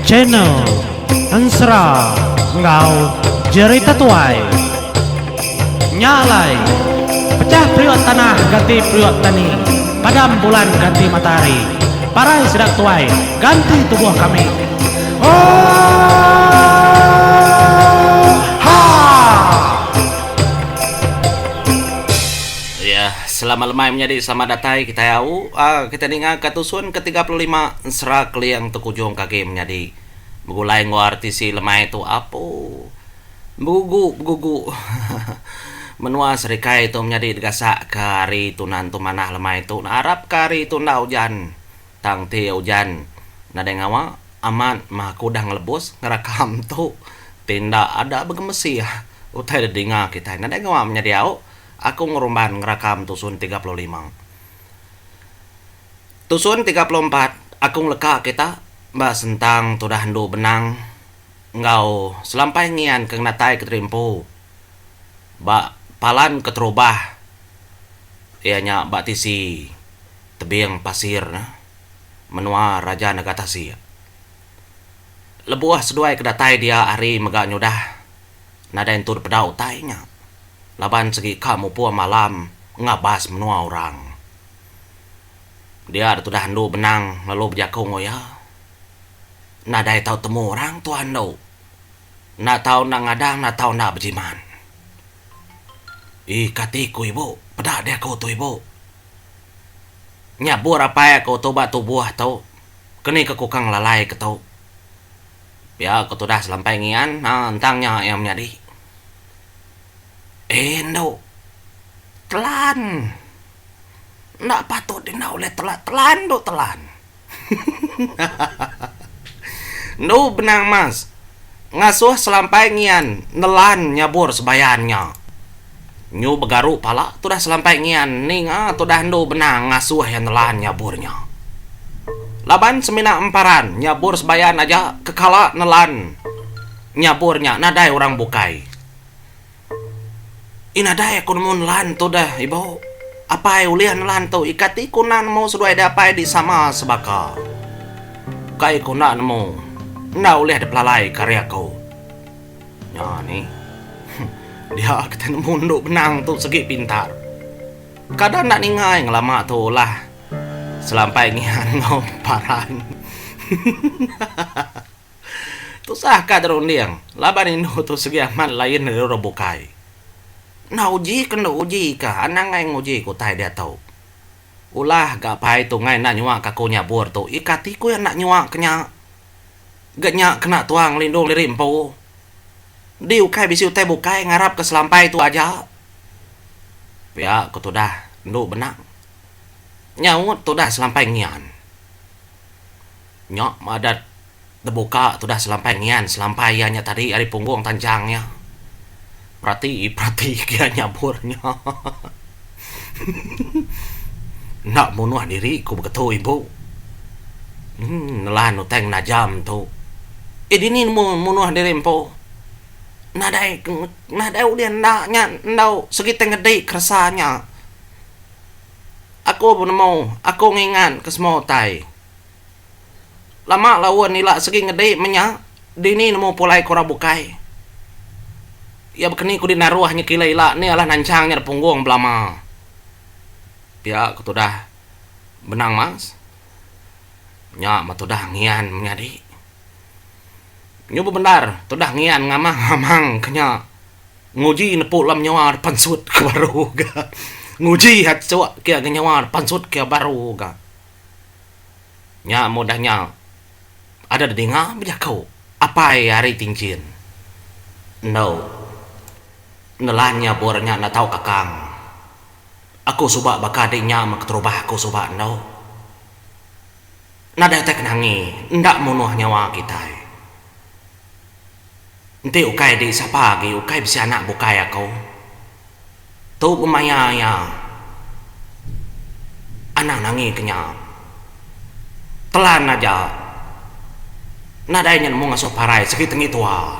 Channel Ansra Ngau Jerita Tuai Nyalai Pecah priok tanah ganti priok tani, padam bulan ganti matahari, parai sedang tuai ganti tubuh kami. Ya, selamat lemai menjadi selamat datang kita tahu. Kita dengar katusun ke-35 serak yang tekujung kaki menjadi begulai artisi lemai itu apa? Begugu. Menua serikai itu menjadi degasak kari tunan tu manah lemai itu. Narap kari tu na hujan. Tang ti hujan. Nada ngawa aman mah kudah ngelebus ngerakam tu. Tindak ada begemesi ya. Utai dengar kita. Nada ngawa menjadi aku ngerumban ngerakam tusun 35. Tusun 34 aku leka kita mbak sentang tudah hendu benang ngau selampai ngian keng natai keterimpu mbak palan keterubah ianya mbak tisi tebing pasir menua raja negatasi lebuah seduai kedatai dia hari megak nyudah nada entur pedau tainya laban segi kamu pua malam ngabas menua orang dia tudah hendu benang lalu berjakung ya nadai tahu temu orang tuan do na tahu na ngadang na tahu na berjiman katiku ibu pedak dia kau tu ibu nyabur apa ya kau tobat tubuh tau kini kekukang lalai ke tau ya kau tu dah selampai ngian entangnya yang menjadi endo telan nak patut dina oleh telan do telan no benang mas ngasuh selampai ngian nelan nyabur sebayannya nyu begaru pala tu dah selampai ngian ning tu dah ndo benang ngasuh yang nelan nyaburnya laban semina emparan nyabur sebayan aja kekala nelan nyaburnya nadai orang bukai inadai aku nemu nelan tu dah ibu apa ulian nelan tu ikati kunan mau sudah ada apa di sama sebaka kai kunan nemu nda oleh ada pelalai karya kau ya ni dia ketemu munduk benang tu segi pintar kadang nak ningai ngelama tu lah selampai ngian ngau paran tu sah kadron diang laban ini tu segi aman lain dari robokai na uji kena uji ka anang ngai nguji ku tai dia tau ulah gak pai tu ngai nak nyuak kaku nyabur tu ikatiku yang nak nyuak kenya gaknya kena tuang lindung lirimpo di ukai bisi utai bukai ngarap ke selampai itu aja ya aku tu dah nduk benang nyaut tu dah selampai ngian nyok madat terbuka tu dah selampai ngian selampaiannya tadi dari punggung tanjangnya perhati kia nyaburnya nak bunuh diri ku begitu ibu nelan uteng najam tu ini bunuh diri empo nadai ulian naknya ndau segi tenggedi keresanya aku pun mau aku ngingan ke semua tai lama lawan nila segi ngedi menya dini nemu pulai kora bukai ya bekeni ku dinaruahnya kilaila ni alah nancangnya punggung belama ya aku dah benang mas nya matu dah ngian menjadi nyoba benar tu dah ngian ngamang kenya nguji nepuk lam nyawa pansut ke baru ga nguji hat cua kia nyawa pansut ke baru ga nya mudahnya ada dengar bija kau apa hari tingcin no nelannya bornya na tahu kakang aku subak bakadenya mak terubah aku subak no nada tek nangi ndak munuh nyawa kita nanti ukai di siapa lagi ukai bisa anak bukai aku tu pemaya ya anak nangi kenya telan aja nadainya mau ngasuh parai segitu tua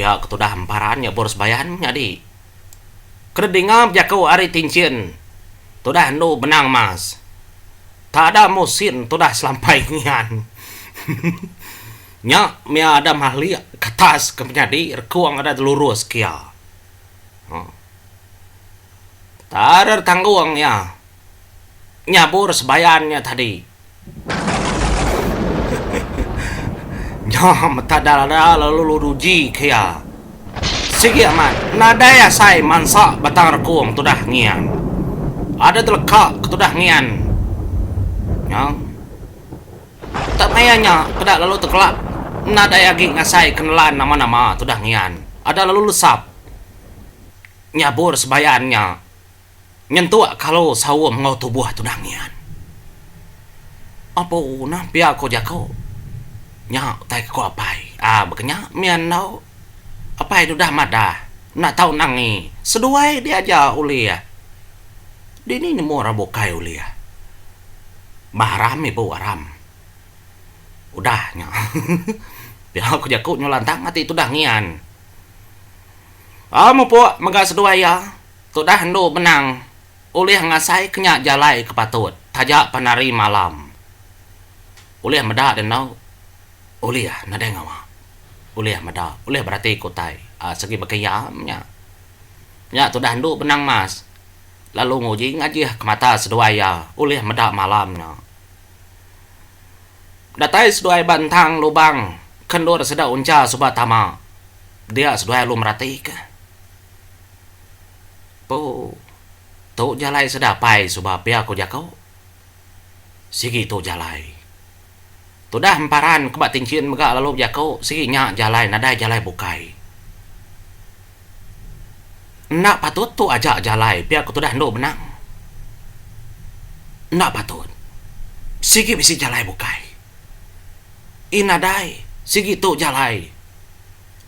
biar ketudah emparannya boros bayan jadi kedingap jakau ari tincin tudah ndo benang mas tak ada musim tu dah selampai ngian. Nya mi ada mahli katas ke penyadi rekuang ada lurus kia. Tak ada tangguang ya. Nyabur sebayannya tadi. Nya mata ada lalu ruji kia. Sige aman, nada ya say mansa batang rekuang tu dah ngian. Ada telekak tu dah ngian. Ya. Tak mayanya pada lalu tekelak. Nada yagi ngasai kenalan nama-nama tu dah ngian. Ada lalu lesap. Nyabur sebayannya. Nyentuak kalau sawum ngau tubuh tu dah ngian. Apa nah biar ko jako. Nya tai ko apai. Bekenya mian nau. Apa itu dah madah. Nak tahu nangi. Seduai dia aja ulia. Dini nemu rabokai ulia. Maharam ibu aram. Udahnya. Biar aku jakut nyolantang hati itu dah ngian. Mau po maga seduai ya. Tu dah hendo menang. Ulih ngasai kenyak jalai kepatut. Tajak penari malam. Ulih medak dan nau. Ulih nada ngawa. Ulih medak. Ulih berarti kotai. Segi bakayamnya. Ya tu dah hendo benang mas. Lalu nguji ngaji ke mata seduai ya. Ulih medak malamnya. Datai seduai bantang lubang. Kendur sedang unca subah tama. Dia seduai lu merati ke. Po. Tu jalai sedapai subah pia ko jakau. Sigi tu jalai. Tu dah emparan kebat tincin mega lalu jakau. Sigi nyak jalai nadai jalai bukai. Nak patut tu ajak jalai pia ko tu dah ndo benang. Nak patut. Sigi bisi jalai bukai. Inadai segi tu jalai.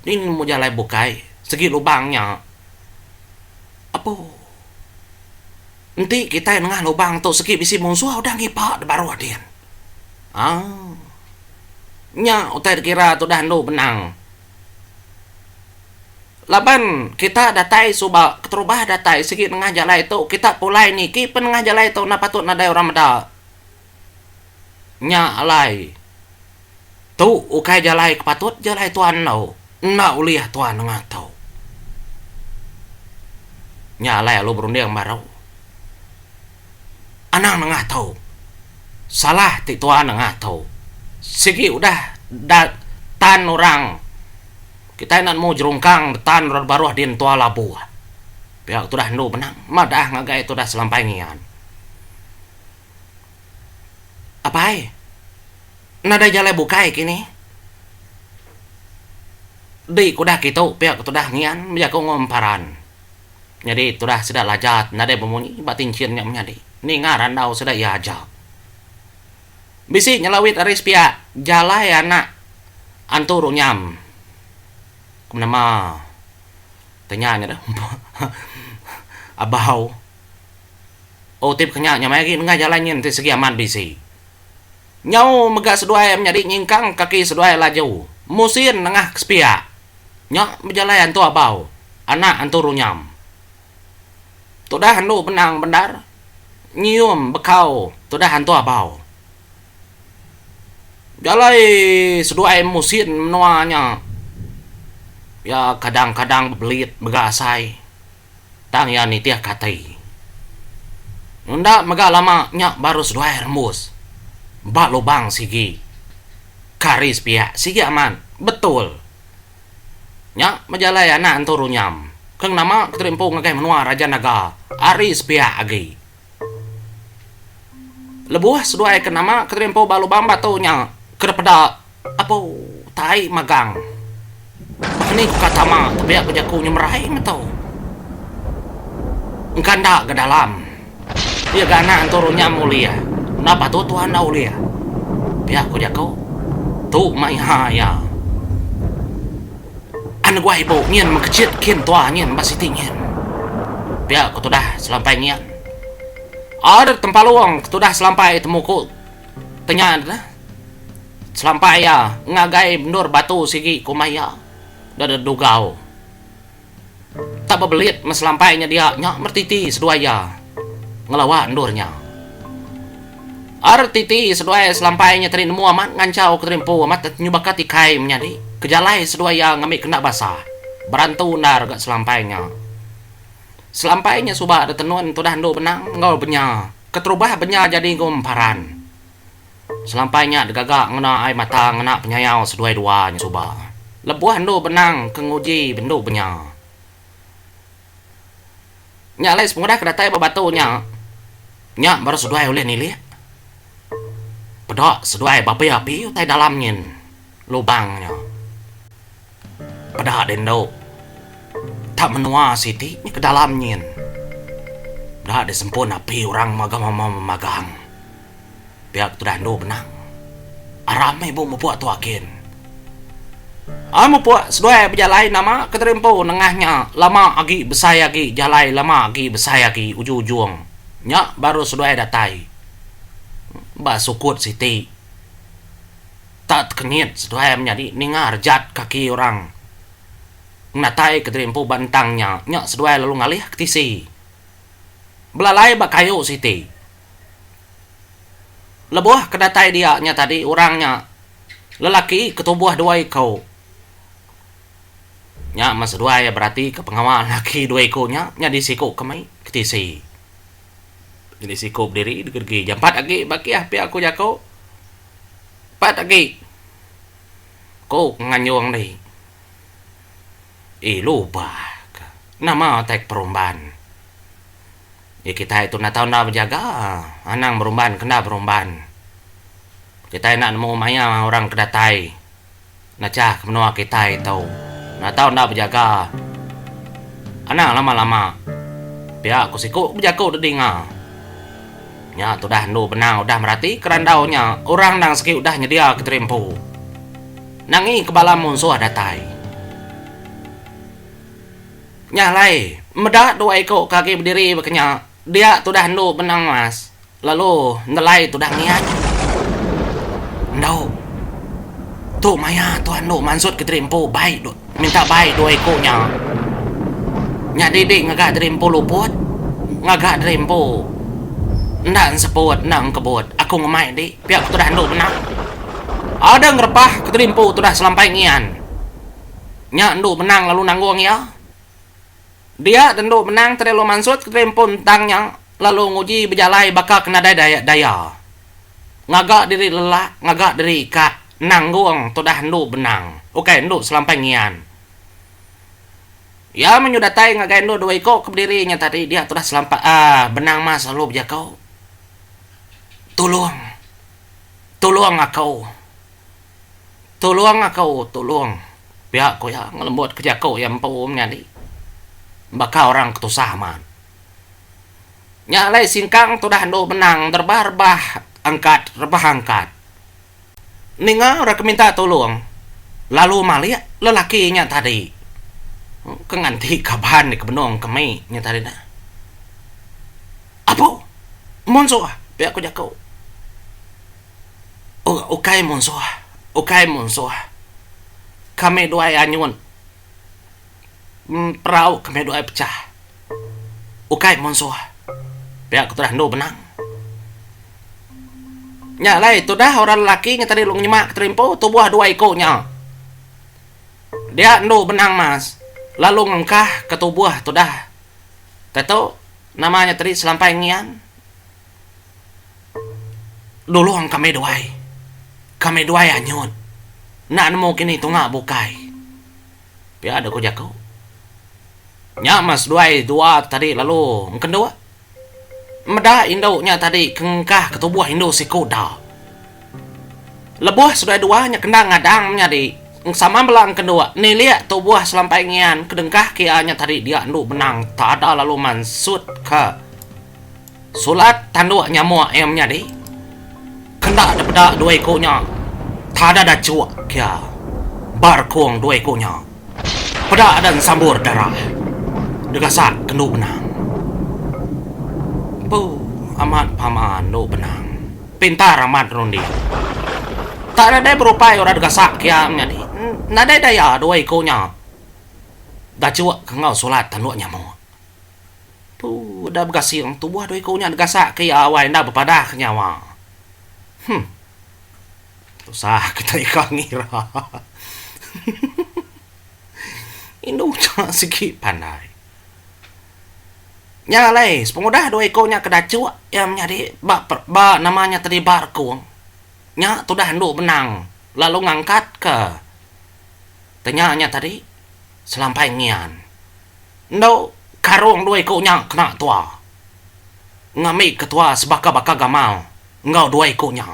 Ini mau jalai bukai. Segi lubangnya. Apa? Nanti kita yang ngah lubang tu segi bisi musuh udah ngipak baru adian. Nya utai kira tu dah ndo benang. Laban kita datai subah keterubah datai segi tengah jalai tu kita pulai ni ki penengah jalai tu na patut nadai orang meda. Nya alai. Tu ukai jalai kepatut jalai tuan nau. Na uliah tuan ngatau. Nyalai lu berunding barau. Anang ngatau. Salah ti tuan ngatau. Segi udah tan orang. Kita nak mau jerungkang tan baru adin tua labu. Pihak tu dah ndu benang. Madah ngagai tu dah selampai ngian. Apai? Nada jalai bukai kini. Di kudah gitu pihak tu dah ngian menjaga ngomparan. Jadi tu dah sudah lajat nada bemunyi batin cinnya menjadi. Ni ngaran dau sudah ia ajak. Bisi nyelawit aris pihak jalai anak anturu nyam. Kenapa? Tanyanya dah. Abau. Oh tip kenyanya lagi ngah jalannya nanti segi aman bisi. Nyau megak seduai menjadi nyingkang kaki seduai laju. Musin nengah kespia. Nyak berjalayan tu abau. Anak antu runyam. Tu dah handu benang bendar. Nyium bekau. Tu dah hantu abau. Jalai seduai musin menuanya. Ya kadang-kadang belit megak asai. Tang ya nitiah katai. Nunda megak lama nyak baru seduai rembus. Bak lubang sigi. Karis pihak sigi aman. Betul. Nya majalai anak anturu nyam. Keng nama keterimpu ngagai menua Raja Naga. Aris pihak agi. Lebuah seduai ke nama keterimpu bak lubang batunya. Kerepeda. Apa? Tai magang. Ini kata ma. Tapi aku jaku nyemerai matau. Engkanda ke dalam. Dia gana anturu nyam mulia. Napa tu tuan dah ulia? Biar aku jago. Tu mai haya. An gua ibu nyen mengkecit kin tua nyen masih tingin. Biar aku tu dah selampai nyen. Ada tempat luang tu dah selampai temuku. Tanya dah. Selampai ya ngagai bendur batu sigi kumaya. Dah dugau. Tak berbelit meselampainya dia nyak mertiti seduaya. Ngelawan endurnya. Artiti seduai selampainya tadi nemu amat ngancau keterimpu amat nyubakat ikai menjadi kejalai seduai yang ngambil kena basah berantu nar gak selampainya subah ada tenuan tu dah ndo benang ngau benya keterubah benya jadi gumparan selampainya degagak ngena ai mata ngena penyayau seduai duanya subah lebuah ndo benang kenguji bendo benya nyalai semudah kedatai babatunya nya baru seduai oleh nilai pedok seduai bapi-api tai dalamnya lubangnya pada dendo tak menua siti ke dalamnya dah disempun api orang magang pihak tu dah benang aramai bu membuat tuakin membuat seduai berjalai nama keterimpu nengahnya lama agi besai agi jalai lama agi besai agi ujung-ujung nya baru seduai datai ba sukut siti tak kenyit seduai menjadi ningar jat kaki orang natai keterimpu bantangnya nyak seduai lalu ngalih ke tisi belalai bakayu siti lebuah kedatai dia nya tadi orangnya lelaki ketubuh dua ikau nya mas dua ya berarti ke pengawal laki dua ikau nya disiku kemai ke tisi jadi sikup diri digergi jam 4 lagi baki api aku jako 4 lagi kau nganyuang deh lupa nama tek perumban ya kita itu nak tahu nak berjaga anang berumban kena berumban kita nak nemu maya orang kedatai nak cah menua kita itu nak tahu nak berjaga anang lama-lama pihak aku siku berjaga udah dengar nya tu dah nu benang udah merati kerandaunya orang nang seki udah nyedia keterimpu nangi kebala musuh datai nyalai medak dua ekor kaki berdiri berkenya dia tu dah nu benang mas lalu nelai tu dah niat ndau tu maya tu nu mansud keterimpu baik minta baik dua ekornya nya didik ngagak terimpu luput ngagak terimpu ndak seput nang kebut aku ngemai di pihak tu dah nduk benang ada ngerepah keterimpu tu dah selampai ngian nya nduk benang lalu nanggung ya dia dan nduk benang terlalu mansut keterimpu tentangnya lalu nguji berjalai bakal kena daya ngagak diri lelah ngagak diri kak nanggung tu dah nduk benang oke nduk selampai ngian ya menyudatai ngagak nduk dua ikut keberdirinya tadi dia tu dah selampai benang mas lalu berjakau tolong aku pihak ko ya ngelembut kerja ko yang empumnya di bakal orang ketusah man nyalai singkang tu dah ndo benang terbah angkat ninga orang minta tolong lalu malia lelakinya tadi kenganti kaban di kebenong kemi nya tadi dah apa monso pihak ko jakau Ukai monsoh kami dua anyun perahu kami dua pecah ukai monsoh pihak keturah no benang nyalai itu dah orang lelaki yang tadi lu nyemak keterimpu tubuh dua ikonnya dia no benang mas lalu ngengkah ke tubuh tu dah tahu namanya tadi selampai ngian dulu kami dua anyun nak nemu kini tu ngak bukai pia ada ko jako nya mas dua tadi lalu kedua meda induknya tadi kengkah ketubuh indo si kuda lebuh sudah duanya kena ngadangnya di sama belang kedua nilia tubuh selampai ngian kedengkah kianya tadi dia nduk benang tak ada lalu mansut ke sulat tanduk nyamuk ayamnya di kena ada peda dua ekornya tak ada cuak kia barkong dua ekornya peda dan sambur darah degasak kendu benang amat paman no benang pintar amat rondi tak ada berupaya orang degasak kia menjadi nada daya dua ekornya dah cuak kengau solat tanduk nyamuk dah bergasir tubuh dua ekornya degasak kia awal dah berpadah nyawa Usah kita ikan ngira. Indung cuma segi pandai. Nyalai, sepengudah dua ekornya kedacu yang menjadi ba namanya tadi barkung. Nya tu dah nduk benang, lalu ngangkat ke. Tanyanya tadi selampai ngian. Nduk karung dua ekornya kena tua. Ngamik ketua sebaka-baka gamal. Engkau dua ekornya.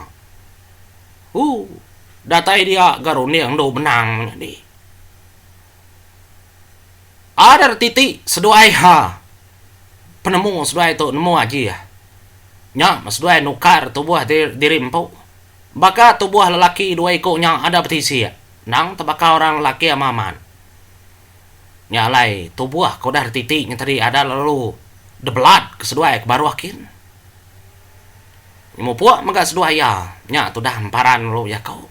Datai dia garuni yang nduk benang menjadi. Ada titik seduai penemu seduai tu nemu aja ya. Nya seduai nukar tubuh dirimpu. Baka tubuh lelaki dua ekornya ada petisi ya. Nang tabaka orang lelaki amaman. Nyalai tubuh kau dah titiknya tadi ada lalu debelat ke seduai ke baru akin. Mau puak maka seduai ya. Nya tu dah emparan lu ya kau.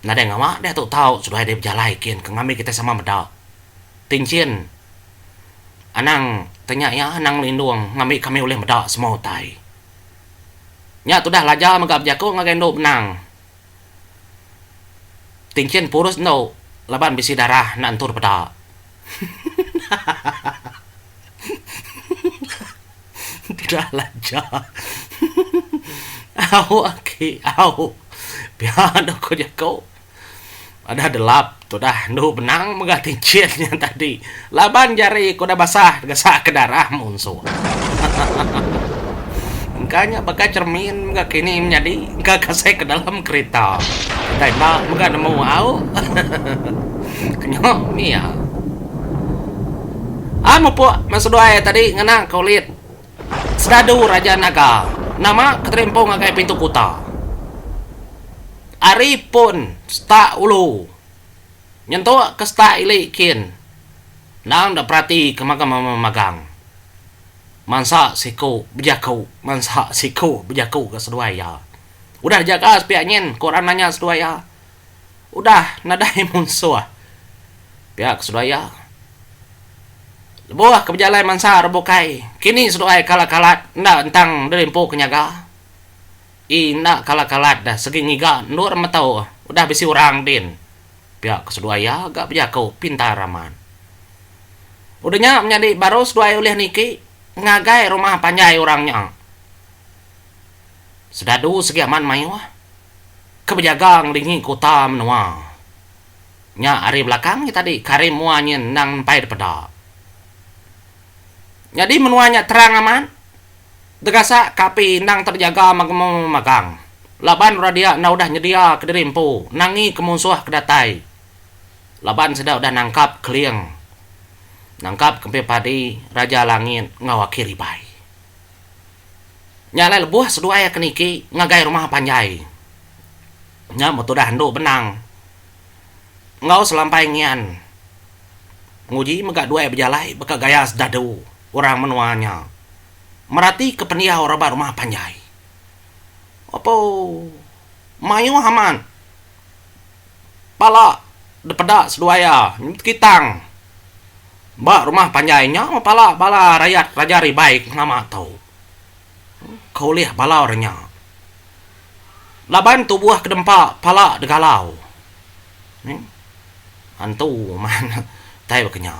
Nada ngamak dia tu tahu seduai dia berjalai kin kengambil kita sama medak. Tincin anang tanya ya anang lindung ngambil kami oleh medak semua tai. Nya tu dah lajar megap jago ngagendo benang. Tincin purus no laban bisi darah nak antur pedak. Tidak lajar. Au. Biar aku jago. Ada delap tu dah nu benang megah tincinnya tadi. Laban jari ku dah basah gesak ke darah munsuh. Engkanya bagai cermin megah kini menjadi engkau kasih ke dalam kereta. Tembak megah nemu au. Kenyok ni ya. Amo po masudai tadi ngana kulit. Sedadu Raja Naga. Nama keterimpung ngagai pintu kuta. Ari pun sta ulu nyentuh ke sta ilikin nang dah perhati kemagang memagang mansa siku bejaku ke seduaya udah jaga sepiaknya koran nanya seduaya udah nadai munsuh pihak seduaya lebuah kebejalai mansa rebokai kini seduaya kalat ndak entang derimpu kenyaga ina kalat dah segi ngiga nur matau udah bisi orang din pihak keseduaya agak berjakau pintar raman udahnya menjadi baru seduaya oleh niki ngagai rumah panjai orangnya sedadu segi aman mayu kebejagang lingi kota menua nya hari belakang tadi karim muanya nang pai peda jadi menuanya terang aman degasa kapi nang terjaga magang. Laban radia na udah nyedia kederimpu. Nangi kemunsuh kedatai. Laban sedang udah nangkap keliang. Nangkap kempe padi Raja Langit ngawakiri bai. Nyalai lebuh seduai keniki ngagai rumah panjai. Nya mutu dah nduk benang. Ngau selampai ngian. Nguji megak dua berjalai beka gaya sedadu orang menuanya. Merati kependia orang rumah panjai. Apa mayu haman pala depedak seduaya kitang mbak rumah panjainya pala rakyat rajari baik nama tahu kau lihat pala orangnya laban tubuh kedempak pala degalau hantu mana tai bekenya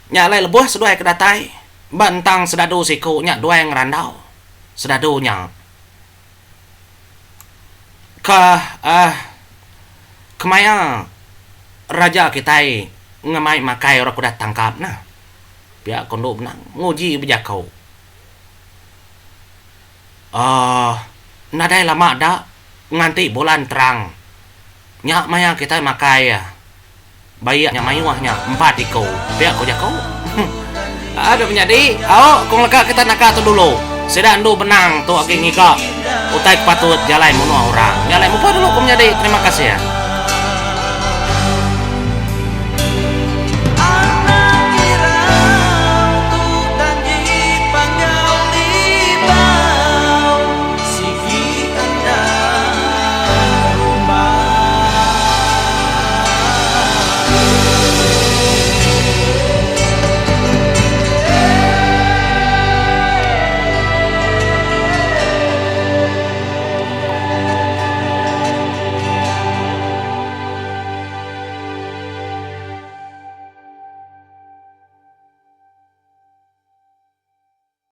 nyalai lebuh seduai kedatai bantang sedadu siku nya dua yang randau sedadunya kemaya raja kita ngemai makai orang kuda tangkap nah pihak kondo benang nguji bejakau nadai lama dah nganti bulan terang nya maya kita makai ya bayi nya mayuahnya 4 iko pihak kau jakau ada menjadi kung leka kita nak tu dulu sedang du benang tu aking ngika utai patut jalai munua orang jalai mupa dulu kau menjadi terima kasih ya